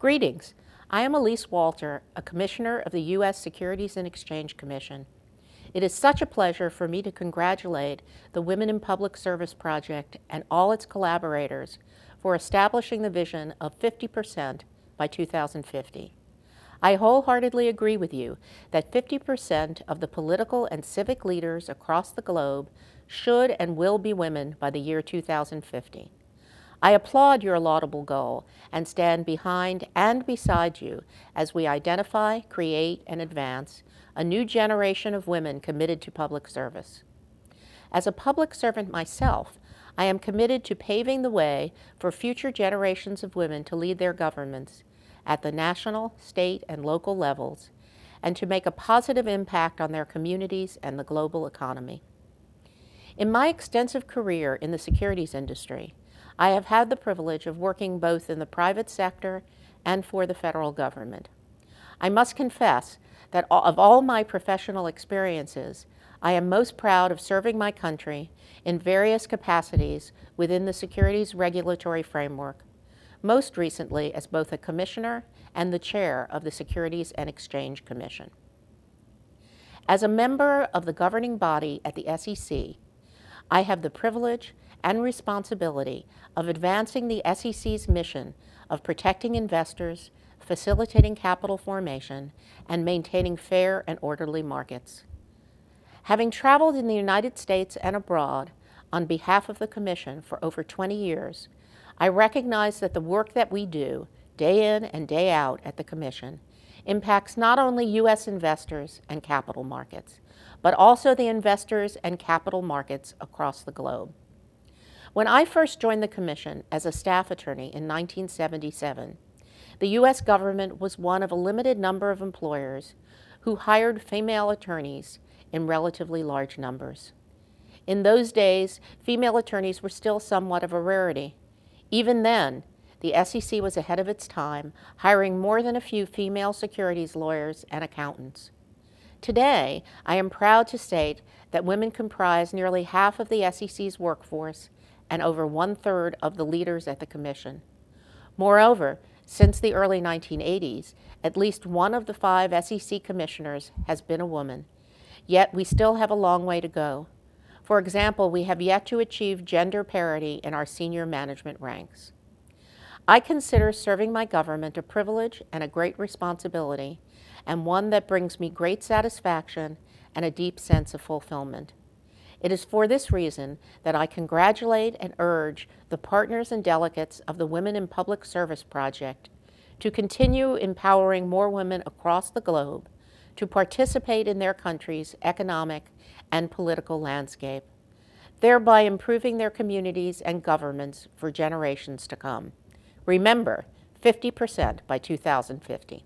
Greetings. I am Elise Walter, a Commissioner of the U.S. Securities and Exchange Commission. It is such a pleasure for me to congratulate the Women in Public Service Project and all its collaborators for establishing the vision of 50% by 2050. I wholeheartedly agree with you that 50% of the political and civic leaders across the globe should and will be women by the year 2050. I applaud your laudable goal and stand behind and beside you as we identify, create, and advance a new generation of women committed to public service. As a public servant myself, I am committed to paving the way for future generations of women to lead their governments at the national, state, and local levels, and to make a positive impact on their communities and the global economy. In my extensive career in the securities industry, I have had the privilege of working both in the private sector and for the federal government. I must confess that of all my professional experiences, I am most proud of serving my country in various capacities within the securities regulatory framework, most recently as both a commissioner and the chair of the Securities and Exchange Commission. As a member of the governing body at the SEC, I have the privilege and responsibility of advancing the SEC's mission of protecting investors, facilitating capital formation, and maintaining fair and orderly markets. Having traveled in the United States and abroad on behalf of the Commission for over 20 years, I recognize that the work that we do, day in and day out at the Commission, impacts not only U.S. investors and capital markets, but also the investors and capital markets across the globe. When I first joined the Commission as a staff attorney in 1977, the U.S. government was one of a limited number of employers who hired female attorneys in relatively large numbers. In those days, female attorneys were still somewhat of a rarity. Even then, the SEC was ahead of its time, hiring more than a few female securities lawyers and accountants. Today, I am proud to state that women comprise nearly half of the SEC's workforce and over 1/3 of the leaders at the Commission. Moreover, since the early 1980s, at least one of the 5 SEC commissioners has been a woman, yet we still have a long way to go. For example, we have yet to achieve gender parity in our senior management ranks. I consider serving my government a privilege and a great responsibility, and one that brings me great satisfaction and a deep sense of fulfillment. It is for this reason that I congratulate and urge the partners and delegates of the Women in Public Service Project to continue empowering more women across the globe to participate in their country's economic and political landscape, thereby improving their communities and governments for generations to come. Remember, 50% by 2050.